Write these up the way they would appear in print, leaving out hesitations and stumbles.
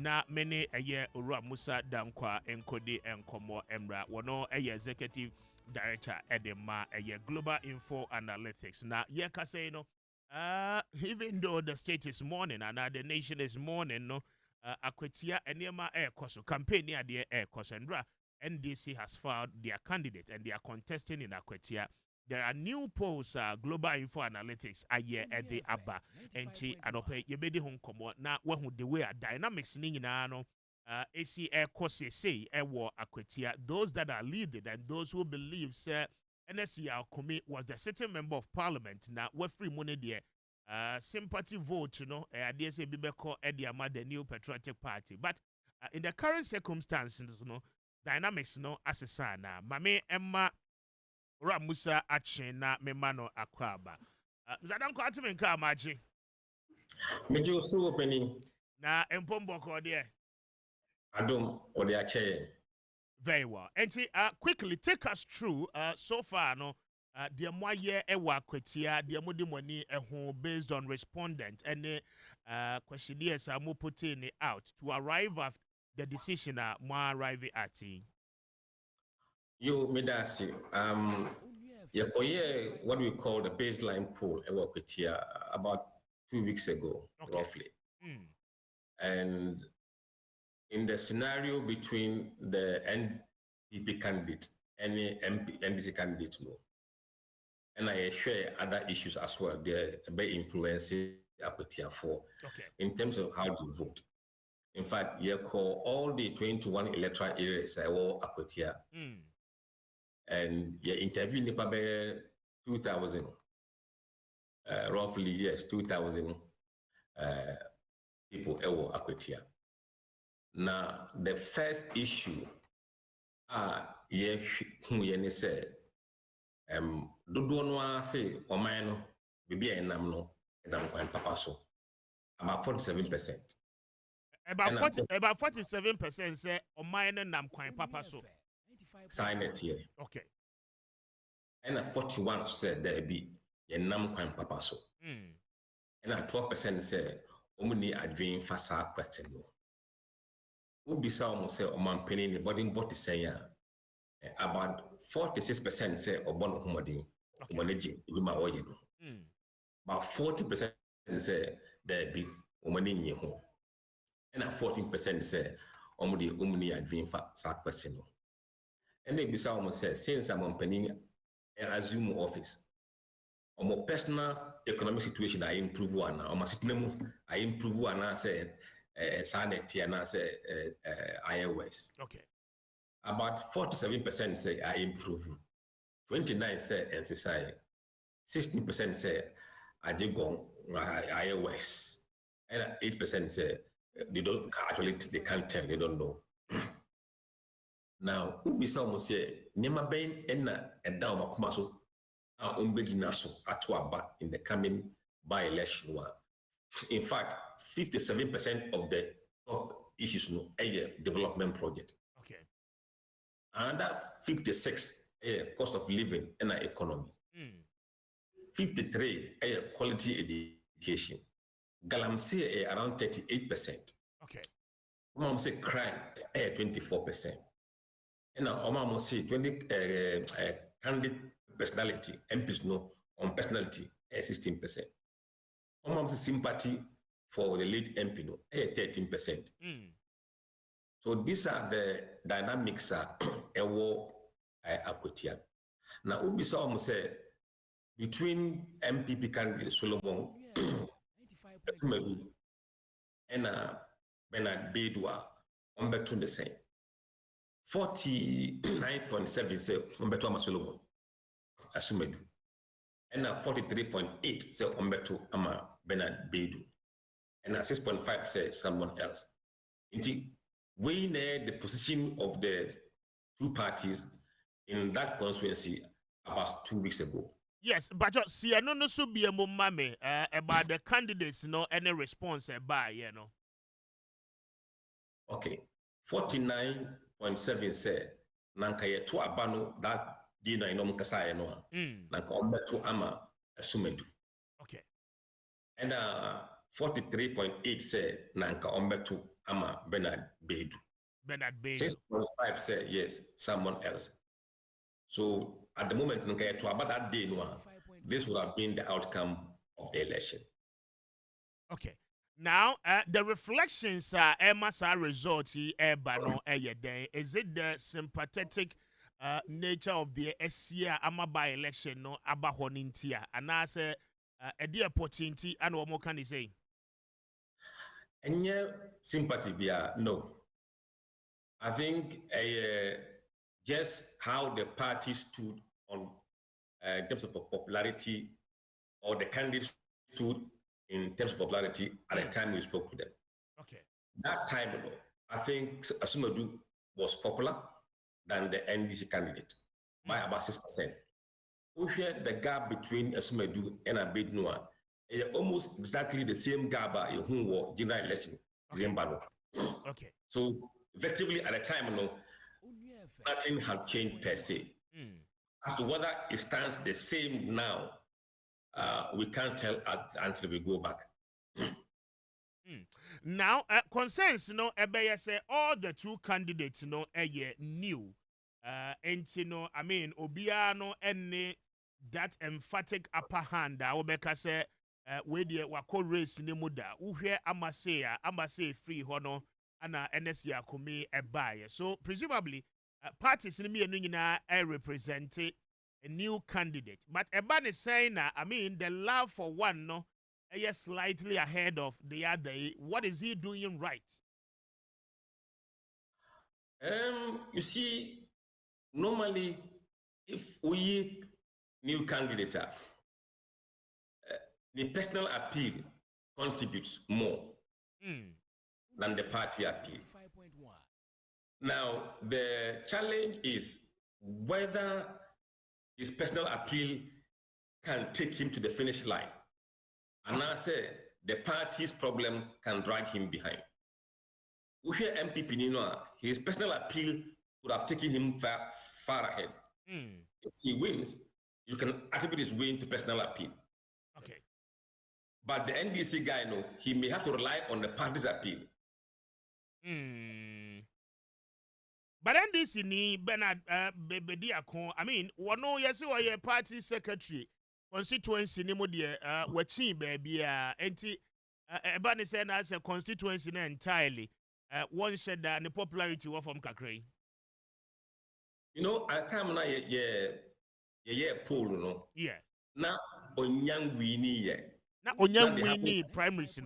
na many a year Ura Mussa Dankwah enkodi enkomo emra wono executive director edema global info analytics na yeka say no even though the state is mourning and the nation is mourning no Akwatia enema koso campaign near the koso ndra NDC has filed their candidate and they are contesting in Akwatia. There are new polls, Global Info Analytics, a year at the ABBA, and Anope, you made home come now, when the way dynamics in ano, AC Air Course say, war Akwatia, those that are leading and those who believe, sir, NSCR commit was the sitting member of parliament, now, what free money there, sympathy vote, you know, they say Bibeko Ediama, the new patriotic party. But in the current circumstances, you know, dynamics, no, as a son, Mame Emma. Mussa Achena memano akwaba. Mzadanko atume nka amaji. Mejo so opening. Na empombo ko de. Adom ode ache. Very well. And quickly take us through so far no the moye ewa Akwatia the modi money based on respondent and questionnaires are more putting it out to arrive at the decision more arrive at. You Medasi, what we call the baseline poll at Akwatia about 2 weeks ago, roughly. And in the scenario between the NPP candidate and the NDC candidate, no, and I share other issues as well. They're very influencing Akwatia for in terms of how to vote. In fact, you call all the 21 electoral areas Akwatia. And you interviewed the 2,000, roughly, yes, 2,000 people at Akwatia. Now, the first issue, you say, Onua say, Omano, Bibi and Namno, and I'm going Papa so. About 47%. About 47% say, Omano, and I'm going Papa so. Sign it here. Okay. And a 41 said there be a nam kwan papa so. And a 12% said omuni adwin fasa question no. Ubi sa almost say oman penny the body body say about 46% say obon humadi managing luma oye no. About 40% say there be omani nye ho. And a 14% say omuni adwin fasa question no. And they be almost say since I'm on penny assume office. On my personal economic situation, I improve one. On my system, I improve one. I say sanity and I say iOS. Okay. About 47% say I improve. 29% say NCSI. 16% say I did go iOS. And 8% say they don't actually they can't tell, they don't know. Now, who be some say, Nema Bain and down Makumaso are umbeginaso atwaba in the coming by-election one. In fact, 57% of the top issues no a development project. Okay. And that 56 a cost of living in our economy. 53 a quality education. Galamsey around 38%. Okay. Mom say crime 24%. And now, I'm say 20 candidate personality, MPs no on personality 16%. I'm say sympathy for the late MP no 13%. So these are the dynamics Akwatia. Now, Ubi saw say between MPP candidate Solomon and Bernard Bedwa on between the same. 49.7 say Umbeto Amasolomon, Asumedu. And 43.8 say Umbeto Ama Bernard Bedu. And 6.5 say someone else. Indeed, we know the position of the two parties in that constituency about 2 weeks ago. Yes, but just see, I know so be a mummy about the candidates, no any response by, you know. Okay, 49.7 say nanka ye to abano that dina inom kasa no nanka ombeto ama asumedu. Okay. And 43.8 say nanka ombeto ama Bernard Bedu. Bernard Bedu. 6.5 say yes, someone else. So at the moment, to about that day, this would have been the outcome of the election. Okay. Now, the reflections are Emma's result is it the sympathetic nature of the SCA Ama by-election no aba honintia and I say a dear opportunity and what more can you say? And yeah, sympathy no. I think just how the party stood on in terms of popularity, or the candidates stood in terms of popularity at the time we spoke to them. Okay. That time, I think Asumadu was popular than the NDC candidate by about 6%. We share the gap between Asumadu and Abednoa. Almost exactly the same gap in who general election. Okay. So effectively at the time, nothing has changed per se. As to whether it stands the same now, we can't tell until we go back. Now, concerns, say all the two candidates, new. And I mean, Obiano and that emphatic upper hand, I say, where the wako race in the muda, uhe amase free hono, and NSA kumi a buyer. So, presumably, parties in me and represented a new candidate. But Eban is saying, I mean, the love for one, is slightly ahead of the other. What is he doing right? You see, normally, if we new candidate, the personal appeal contributes more than the party appeal. Now, the challenge is whether his personal appeal can take him to the finish line. And I say the party's problem can drag him behind. We hear MPP Nino, his personal appeal would have taken him far ahead. If he wins, you can attribute his win to personal appeal. Okay. But the NDC guy, he may have to rely on the party's appeal. But NDC ni Bernard Bediakon, I mean, wano yesi wa ye party secretary, constituency ni mo de wachin baby enti Ebani say na as a constituency na entirely one said that the popularity was from Kakray. At time na ye poll Yeah. Na onyang wini ye. Na onyang wini primaries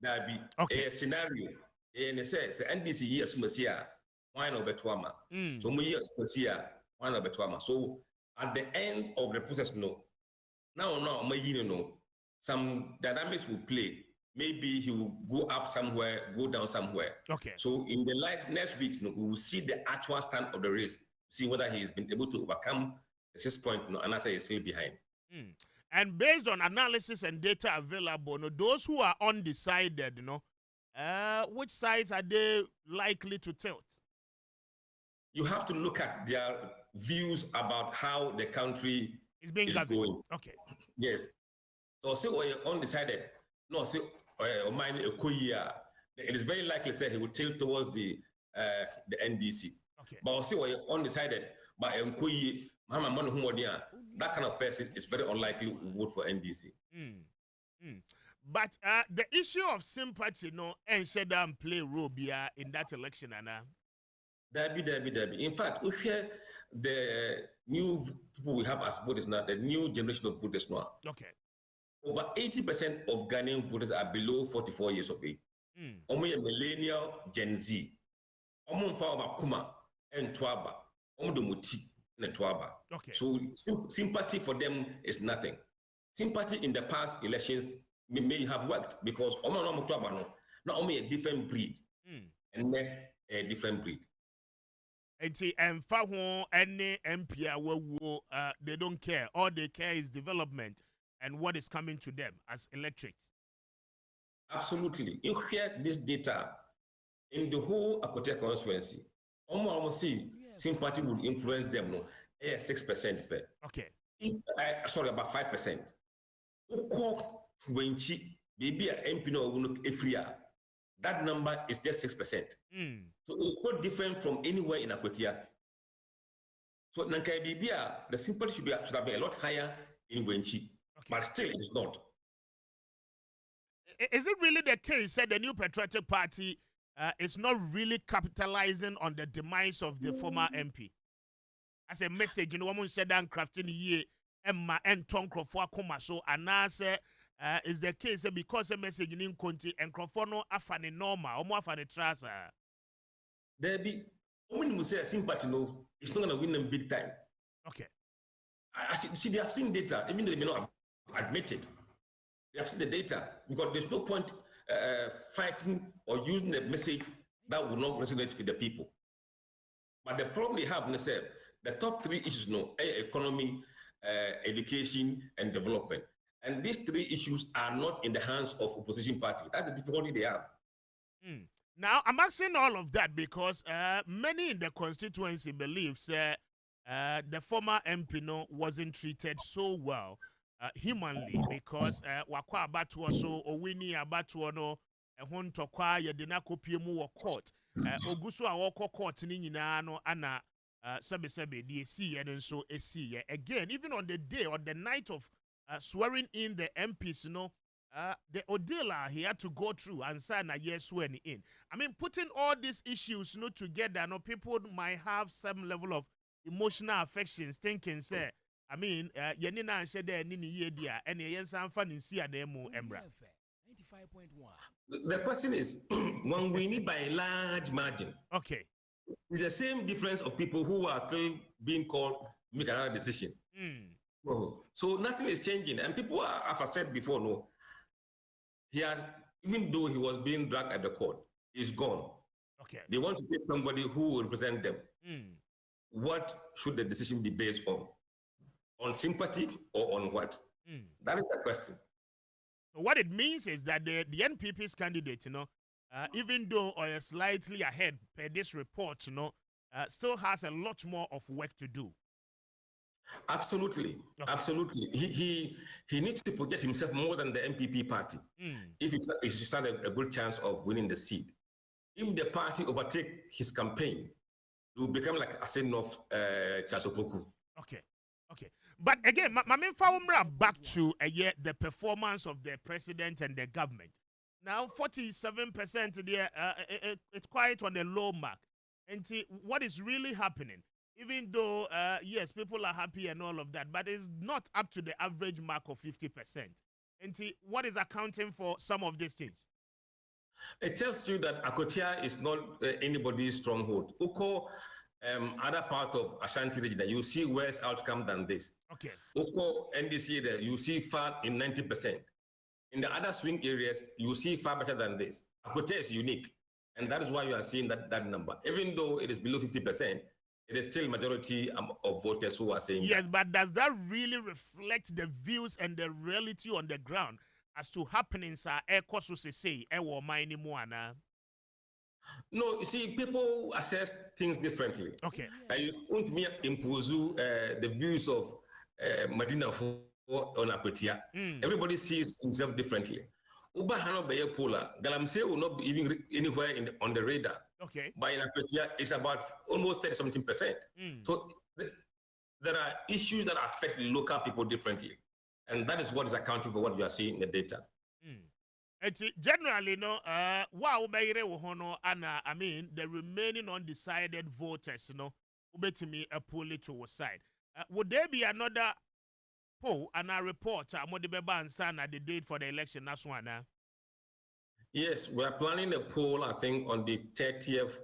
That be a scenario. And it says NDC years Masia, why no betuama? So my years Masia, why no betuama? So at the end of the process, now my some dynamics will play. Maybe he will go up somewhere, go down somewhere. Okay. So in the next week, we will see the actual stand of the race, see whether he has been able to overcome the 6 point, and I say he's still behind. And based on analysis and data available, those who are undecided, which sides are they likely to tilt? You have to look at their views about how the country is going. Okay. Yes. So say you're undecided. No, say it is very likely say he will tilt towards the NDC. Okay. But say you're undecided, but that kind of person is very unlikely to vote for NDC. But the issue of sympathy, and should play role in that election, Anna. Debbie. In fact, we share the new people we have as voters now, the new generation of voters now. Okay. Over 80% of Ghanaian voters are below 44 years of age. Only a millennial Gen Z. Kuma and Twaba. Okay. So sympathy for them is nothing. Sympathy in the past elections may have worked because not only a different breed, and a different breed. And any MP they don't care. All they care is development and what is coming to them as electorates. Absolutely. You hear this data in the whole Akwatia constituency. Almost see sympathy would influence them. 6%. Okay. Sorry, about 5%. Baby MP no efria. that number is just 6%. So it's not different from anywhere in Akwatia. So Nankai Bibia, the sympathy should have been a lot higher in Wenchi, but still it is not. Is it really the case that the new Patriotic Party is not really capitalizing on the demise of the former MP? As a message, you know, woman said that crafting ye Emma and Tonkrofo Akoma so anase is the case because a message in Conti and Crofono afane normal, omo afane trasa. There be women who say sympathy no, it's not gonna win them big time. Okay. I see they have seen data, even though they may not admit it. They have seen the data because there's no point fighting or using a message that will not resonate with the people. But the problem they have, say, the top three issues, economy, education, and development. And these three issues are not in the hands of opposition party. That's the difficulty they have. Now, I'm asking all of that because many in the constituency believes the former MP wasn't treated so well humanly because wakwa abatuo so owini abatuo no ehon tokwa yedina kopie mu wo court oguso a woko court ni nyina no ana sebe the esi ye nso esi ye again even on the day or the night of swearing in the MPs the ordeal he had to go through and sign a year swearing in. I mean, putting all these issues together, people might have some level of emotional affections, thinking, say, I mean, yenina and shede nini ye dia, and yen san fan in see ademo embra. 95.1. The question is, when we need by a large margin. Okay. It's the same difference of people who are still being called to make another decision. So nothing is changing. And people are, as I said before, no, he has, even though he was being dragged at the court, he's gone. Okay. They want to take somebody who will represent them. What should the decision be based on? On sympathy or on what? That is the question. So what it means is that the NPP's candidate, even though or is slightly ahead per this report, still has a lot more of work to do. Absolutely, absolutely. He needs to project himself more than the MPP party. If he stand a good chance of winning the seat. If the party overtake his campaign, it will become like a sin of Chasopoku. Okay. But again, my main back to the performance of the president and the government. Now, 47% there, it's quite on the low mark. And see, what is really happening? Even though, yes, people are happy and all of that, but it's not up to the average mark of 50%. And see, what is accounting for some of these things? It tells you that Akwatia is not anybody's stronghold. Uko, other part of Ashanti region, you see worse outcome than this. Okay. Uko, NDC, you see far in 90%. In the other swing areas, you see far better than this. Akwatia is unique, and that is why you are seeing that number. Even though it is below 50%, it is still majority of voters who are saying yes, but does that really reflect the views and the reality on the ground as to happenings are No, you see, people assess things differently. Okay. You won't impose the views of Medina on Akwatia. Everybody sees himself differently. Uba Hano Baye Pula, Galamsey will not be even anywhere on the radar. Okay. But in Akwatia, it's about almost 30-something%. So there are issues that affect local people differently. And that is what is accounting for what you are seeing in the data. Generally, I mean, the remaining undecided voters, ubetimi a pull it to one side. Would there be another poll and a report? Modibeba and Sana the date for the election. That's one. Yes, we are planning a poll, I think, on the 30th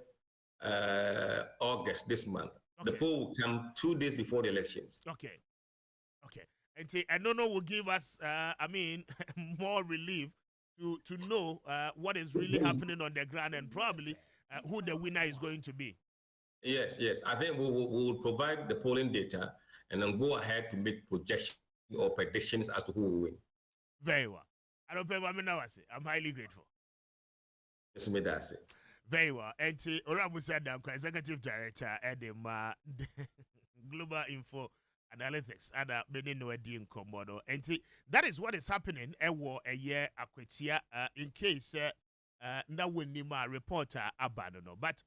August this month. Okay. The poll will come 2 days before the elections. Okay. And Nono will give us, more relief to know what is really happening on the ground and probably who the winner is going to be. Yes. I think we will provide the polling data and then go ahead to make projections or predictions as to who will win. Very well. I don't pay I'm highly grateful. Yes, very well. And Mussa K, Executive Director at the Global Info Analytics and Benin Komodo. And that is what is happening a year Akwatia in case na wonima reporter abano no. But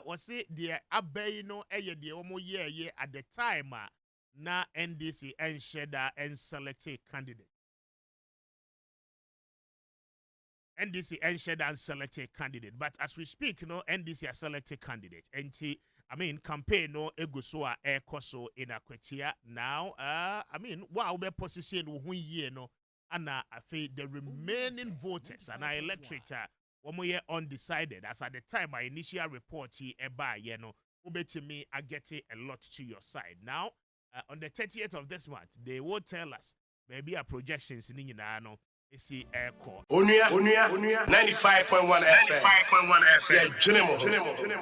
was it the abay no the omo ye at the time na NDC and sheda and select a candidate. NDC and sheda and select a candidate. But as we speak, no NDC has selected candidate. Campaign no egusua ekoso in Akwatia now. Wow be position who ye no ana afi the remaining voters and our electorate one undecided as at the time my initial report no ubetimi I get a lot to your side. Now on the 30th of this month they will tell us maybe our projections in no see air core. Onua 95.1 FM. Yeah,